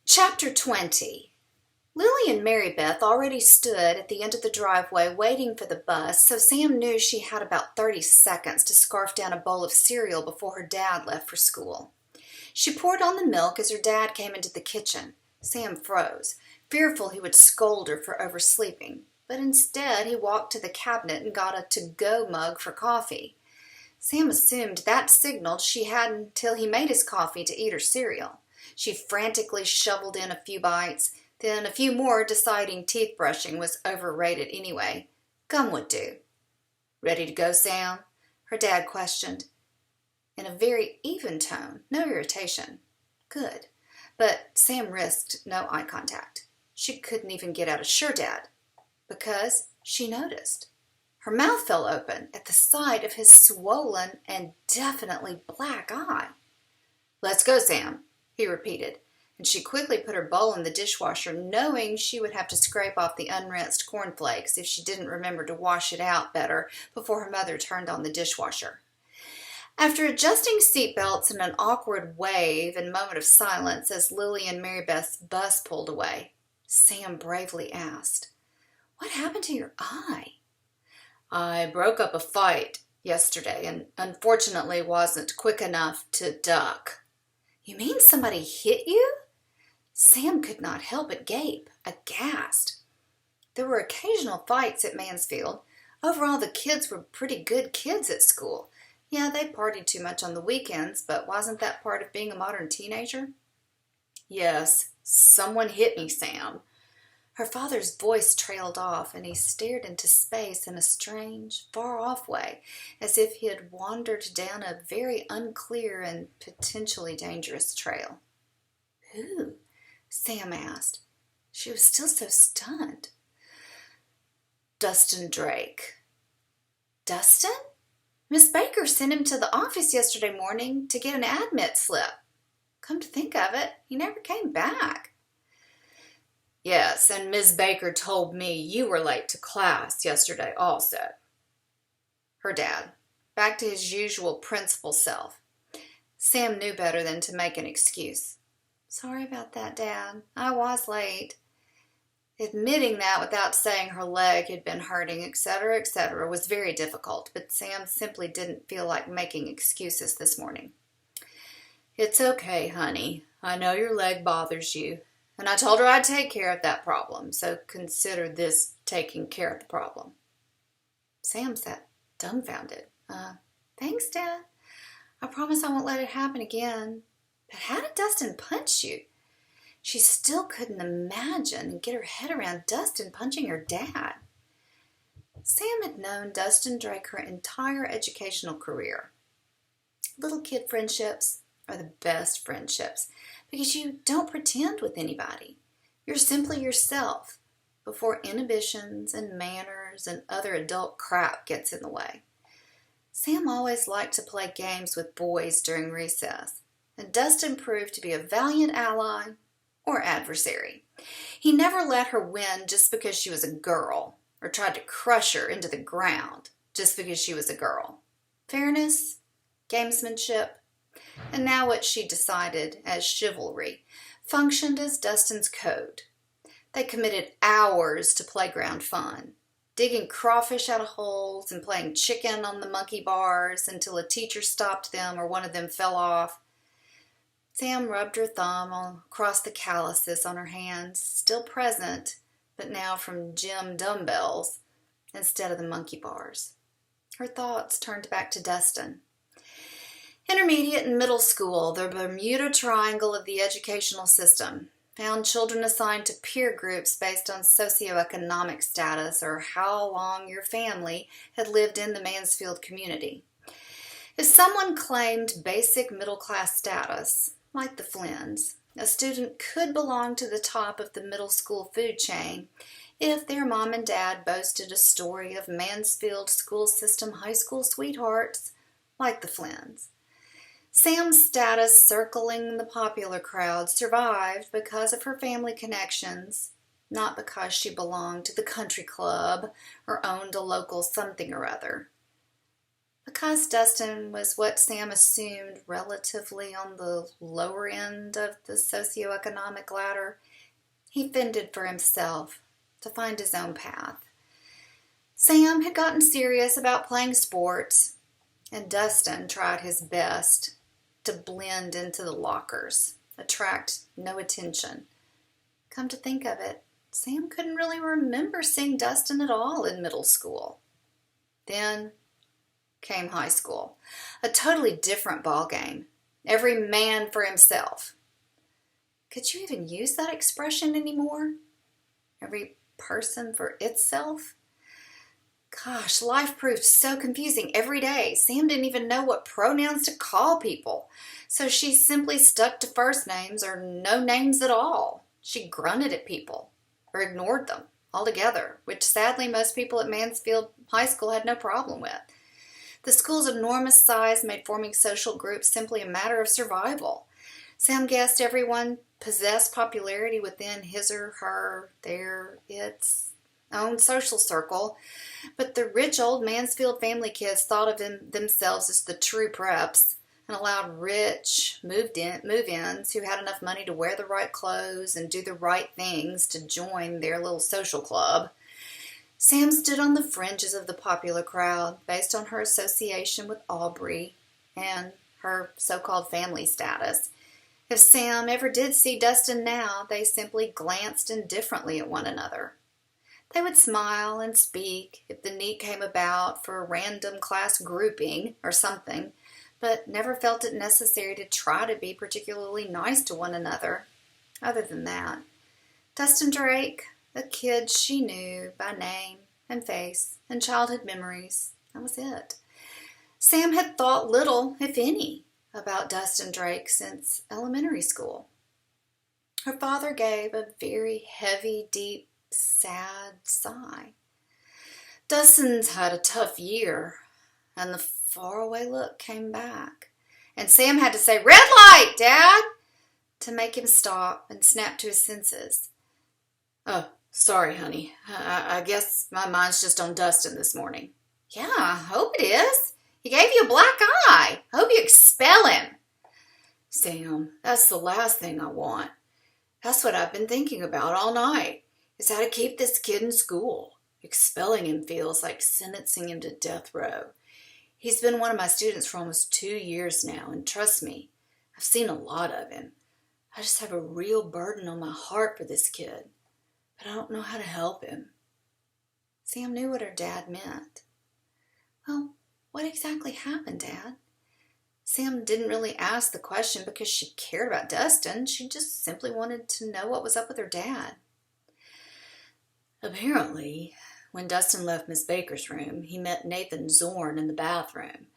Chapter 20. Lily and Mary Beth already stood at the end of the driveway waiting for the bus, so Sam knew she had about 30 seconds to scarf down a bowl of cereal before her dad left for school. She poured on the milk as her dad came into the kitchen. Sam froze, fearful he would scold her for oversleeping, but instead he walked to the cabinet and got a to-go mug for coffee. Sam assumed that signaled she had until he made his coffee to eat her cereal. She frantically shoveled in a few bites, then a few more, deciding teeth brushing was overrated anyway. Gum would do. "Ready to go, Sam?" her dad questioned, in a very even tone, no irritation. Good. But Sam risked no eye contact. She couldn't even get out a "sure, Dad," because she noticed. Her mouth fell open at the sight of his swollen and definitely black eye. "Let's go, Sam," he repeated, and she quickly put her bowl in the dishwasher, knowing she would have to scrape off the unrinsed cornflakes if she didn't remember to wash it out better before her mother turned on the dishwasher. After adjusting seatbelts in an awkward wave and moment of silence as Lily and Mary Beth's bus pulled away, Sam bravely asked, "What happened to your eye?" "I broke up a fight yesterday and unfortunately wasn't quick enough to duck." "You mean somebody hit you?" Sam could not help but gape, aghast. There were occasional fights at Mansfield. Overall, the kids were pretty good kids at school. Yeah, they partied too much on the weekends, but wasn't that part of being a modern teenager? "Yes, someone hit me, Sam." Her father's voice trailed off, and he stared into space in a strange, far-off way, as if he had wandered down a very unclear and potentially dangerous trail. "Who?" Sam asked. She was still so stunned. "Dustin Drake." "Dustin? Miss Baker sent him to the office yesterday morning to get an admit slip. Come to think of it, he never came back." "Yes, and Miss Baker told me you were late to class yesterday also." Her dad, back to his usual principal self. Sam knew better than to make an excuse. "Sorry about that, Dad. I was late." Admitting that without saying her leg had been hurting, etc., was very difficult, but Sam simply didn't feel like making excuses this morning. "It's okay, honey. I know your leg bothers you. And I told her I'd take care of that problem, so consider this taking care of the problem." Sam sat dumbfounded. Thanks, Dad. I promise I won't let it happen again. But how did Dustin punch you?" She still couldn't imagine and get her head around Dustin punching her dad. Sam had known Dustin Drake her entire educational career. Little kid friendships are the best friendships because you don't pretend with anybody. You're simply yourself before inhibitions and manners and other adult crap gets in the way. Sam always liked to play games with boys during recess, and Dustin proved to be a valiant ally or adversary. He never let her win just because she was a girl, or tried to crush her into the ground just because she was a girl. Fairness, gamesmanship, and now what she decided as chivalry functioned as Dustin's code. They committed hours to playground fun, digging crawfish out of holes and playing chicken on the monkey bars until a teacher stopped them or one of them fell off. Sam rubbed her thumb across the calluses on her hands, still present, but now from gym dumbbells instead of the monkey bars. Her thoughts turned back to Dustin. Intermediate and middle school, the Bermuda Triangle of the educational system, found children assigned to peer groups based on socioeconomic status or how long your family had lived in the Mansfield community. If someone claimed basic middle-class status, like the Flynns, a student could belong to the top of the middle school food chain if their mom and dad boasted a story of Mansfield school system high school sweethearts, like the Flynns. Sam's status circling the popular crowd survived because of her family connections, not because she belonged to the country club or owned a local something or other. Because Dustin was what Sam assumed relatively on the lower end of the socioeconomic ladder, he fended for himself to find his own path. Sam had gotten serious about playing sports, and Dustin tried his best to blend into the lockers, attract no attention. Come to think of it, Sam couldn't really remember seeing Dustin at all in middle school. Then came high school, a totally different ballgame. Every man for himself. Could you even use that expression anymore? Every person for itself? Gosh, life proved so confusing every day. Sam didn't even know what pronouns to call people, so she simply stuck to first names or no names at all. She grunted at people or ignored them altogether, which sadly most people at Mansfield High School had no problem with. The school's enormous size made forming social groups simply a matter of survival. Sam guessed everyone possessed popularity within his or her, their, its own social circle, but the rich old Mansfield family kids thought of themselves as the true preps and allowed rich move-ins who had enough money to wear the right clothes and do the right things to join their little social club. Sam stood on the fringes of the popular crowd based on her association with Aubrey and her so-called family status. If Sam ever did see Dustin now, they simply glanced indifferently at one another. They would smile and speak if the need came about for a random class grouping or something, but never felt it necessary to try to be particularly nice to one another. Other than that, Dustin Drake, a kid she knew by name and face and childhood memories, that was it. Sam had thought little, if any, about Dustin Drake since elementary school. Her father gave a very heavy, deep, sad sigh. Dustin's had a tough year, and the faraway look came back. And Sam had to say, "Red light, Dad!" to make him stop and snap to his senses. "Oh, sorry, honey. I guess my mind's just on Dustin this morning." "Yeah, I hope it is. He gave you a black eye. I hope you expel him." "Sam, that's the last thing I want. That's what I've been thinking about all night, is how to keep this kid in school. Expelling him feels like sentencing him to death row. He's been one of my students for almost 2 years now, and trust me, I've seen a lot of him. I just have a real burden on my heart for this kid, but I don't know how to help him." Sam knew what her dad meant. "Well, what exactly happened, Dad?" Sam didn't really ask the question because she cared about Dustin. She just simply wanted to know what was up with her dad. Apparently, when Dustin left Miss Baker's room, he met Nathan Zorn in the bathroom.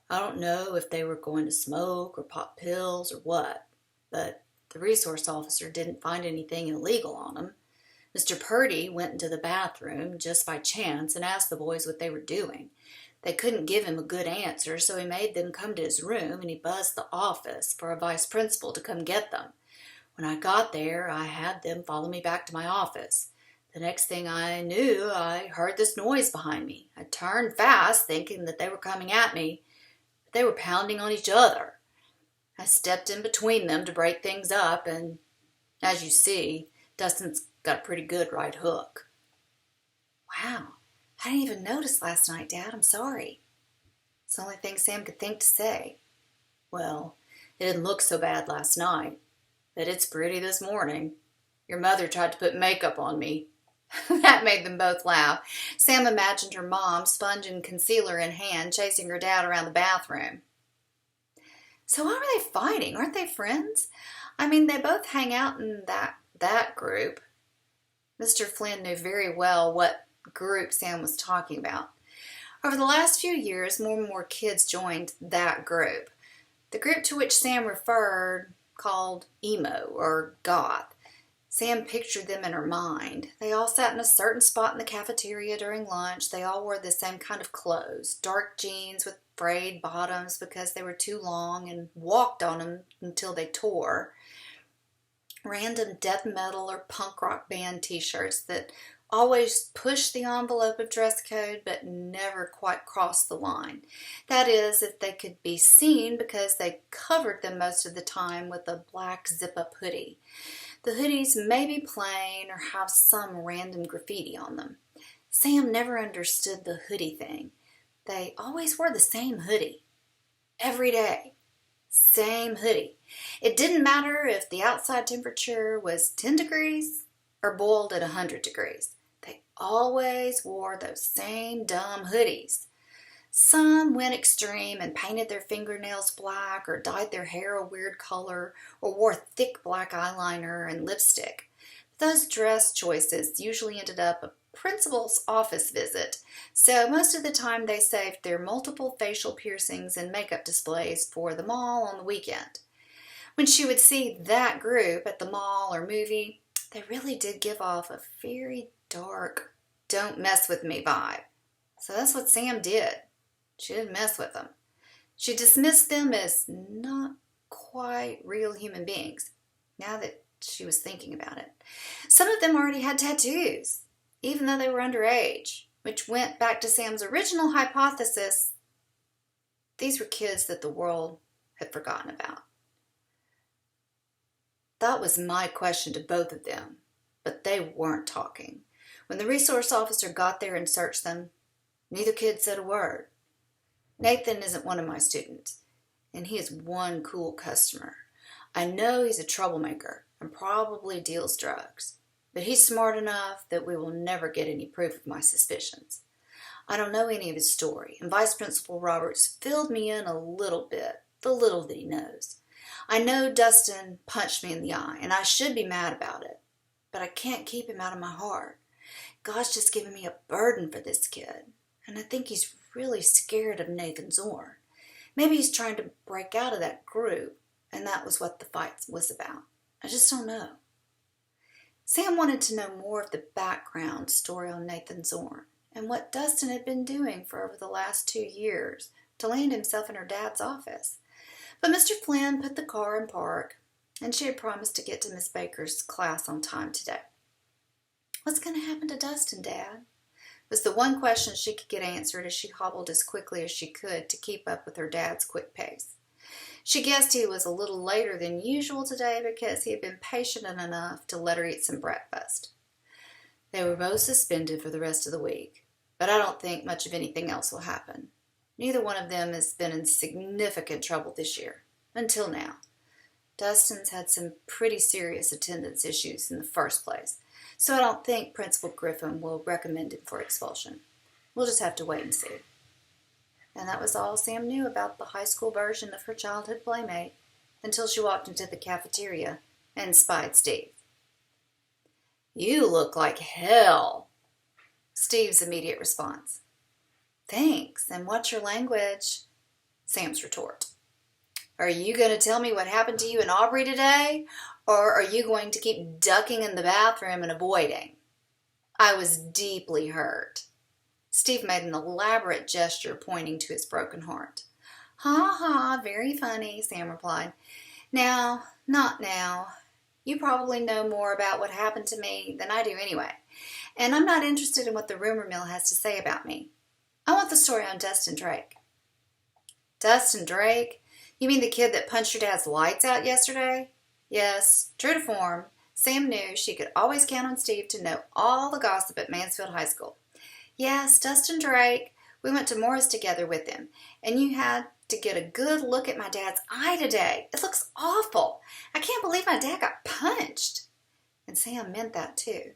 I don't know if they were going to smoke or pop pills or what, but the resource officer didn't find anything illegal on him. Mr. Purdy went into the bathroom just by chance and asked the boys what they were doing. They couldn't give him a good answer, so he made them come to his room and he buzzed the office for a vice principal to come get them. When I got there, I had them follow me back to my office. The next thing I knew, I heard this noise behind me. I turned fast, thinking that they were coming at me, but they were pounding on each other. I stepped in between them to break things up, and as you see, Dustin's got a pretty good right hook. "Wow, I didn't even notice last night, Dad. I'm sorry." It's the only thing Sam could think to say. "Well, it didn't look so bad last night, but it's pretty this morning. Your mother tried to put makeup on me." That made them both laugh. Sam imagined her mom, sponge and concealer in hand, chasing her dad around the bathroom. "So why were they fighting? Aren't they friends? I mean, they both hang out in that group." Mr. Flynn knew very well what group Sam was talking about. Over the last few years, more and more kids joined that group. The group to which Sam referred, called emo or goth. Sam pictured them in her mind. They all sat in a certain spot in the cafeteria during lunch. They all wore the same kind of clothes, dark jeans with frayed bottoms because they were too long, and walked on them until they tore. Random death metal or punk rock band t-shirts that always pushed the envelope of dress code but never quite crossed the line. That is, if they could be seen, because they covered them most of the time with a black zip-up hoodie. The hoodies may be plain or have some random graffiti on them. Sam never understood the hoodie thing. They always wore the same hoodie. Every day. Same hoodie. It didn't matter if the outside temperature was 10 degrees or boiled at 100 degrees. They always wore those same dumb hoodies. Some went extreme and painted their fingernails black or dyed their hair a weird color or wore thick black eyeliner and lipstick. Those dress choices usually ended up a principal's office visit, so most of the time they saved their multiple facial piercings and makeup displays for the mall on the weekend. When she would see that group at the mall or movie, they really did give off a very dark, don't mess with me vibe. So that's what Sam did. She didn't mess with them. She dismissed them as not quite real human beings, now that she was thinking about it. Some of them already had tattoos, even though they were underage, which went back to Sam's original hypothesis. These were kids that the world had forgotten about. That was my question to both of them, but they weren't talking. When the resource officer got there and searched them, neither kid said a word. Nathan isn't one of my students, and he is one cool customer. I know he's a troublemaker and probably deals drugs, but he's smart enough that we will never get any proof of my suspicions. I don't know any of his story, and Vice Principal Roberts filled me in a little bit, the little that he knows. I know Dustin punched me in the eye, and I should be mad about it, but I can't keep him out of my heart. God's just given me a burden for this kid, and I think he's really scared of Nathan Zorn. Maybe he's trying to break out of that group, and that was what the fight was about. I just don't know. Sam wanted to know more of the background story on Nathan Zorn and what Dustin had been doing for over the last 2 years to land himself in her dad's office. But Mr. Flynn put the car in park, and she had promised to get to Miss Baker's class on time today. "What's going to happen to Dustin, Dad?" was the one question she could get answered as she hobbled as quickly as she could to keep up with her dad's quick pace. She guessed he was a little later than usual today because he had been patient enough to let her eat some breakfast. They were both suspended for the rest of the week, but I don't think much of anything else will happen. Neither one of them has been in significant trouble this year, until now. Dustin's had some pretty serious attendance issues in the first place, so I don't think Principal Griffin will recommend him for expulsion. We'll just have to wait and see. And that was all Sam knew about the high school version of her childhood playmate until she walked into the cafeteria and spied Steve. "You look like hell," Steve's immediate response. "Thanks, and what's your language?" Sam's retort. "Are you going to tell me what happened to you in Aubrey today, or are you going to keep ducking in the bathroom and avoiding?" "I was deeply hurt." Steve made an elaborate gesture pointing to his broken heart. "Ha ha, very funny," Sam replied. "Now, not now. You probably know more about what happened to me than I do anyway, and I'm not interested in what the rumor mill has to say about me. I want the story on Dustin Drake." "Dustin Drake? You mean the kid that punched your dad's lights out yesterday?" Yes, true to form, Sam knew she could always count on Steve to know all the gossip at Mansfield High School. "Yes, Dustin Drake. We went to Morris together with him, and you had to get a good look at my dad's eye today. It looks awful. I can't believe my dad got punched." And Sam meant that too.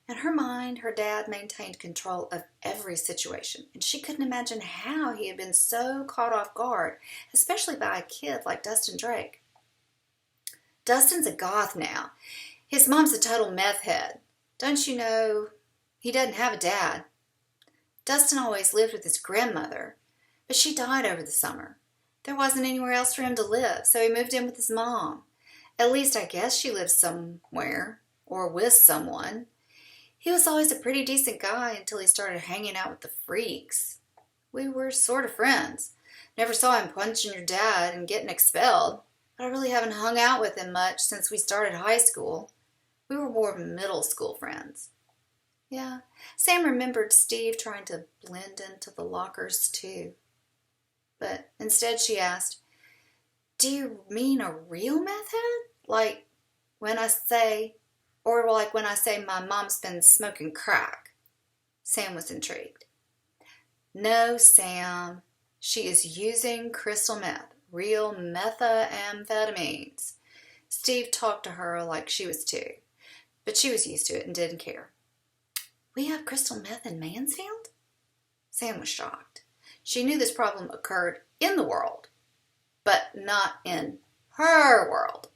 In her mind, her dad maintained control of every situation, and she couldn't imagine how he had been so caught off guard, especially by a kid like Dustin Drake. "Dustin's a goth now. His mom's a total meth head. Don't you know he doesn't have a dad? Dustin always lived with his grandmother, but she died over the summer. There wasn't anywhere else for him to live, so he moved in with his mom. At least I guess she lives somewhere, or with someone. He was always a pretty decent guy until he started hanging out with the freaks. We were sort of friends. Never saw him punching your dad and getting expelled, but I really haven't hung out with him much since we started high school. We were more middle school friends." Yeah. Sam remembered Steve trying to blend into the lockers too. But instead she asked, "Do you mean a real meth head? Like when I say, or like when I say my mom's been smoking crack?" Sam was intrigued. "No, Sam. She is using crystal meth, real methamphetamines." Steve talked to her like she was two, but she was used to it and didn't care. "We have crystal meth in Mansfield?" Sam was shocked. She knew this problem occurred in the world, but not in her world.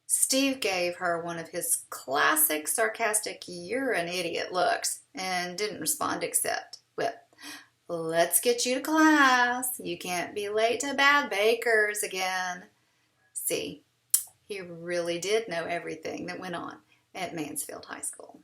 Steve gave her one of his classic sarcastic "you're an idiot" looks and didn't respond except with, "Let's get you to class. You can't be late to Bad Baker's again." See, he really did know everything that went on at Mansfield High School.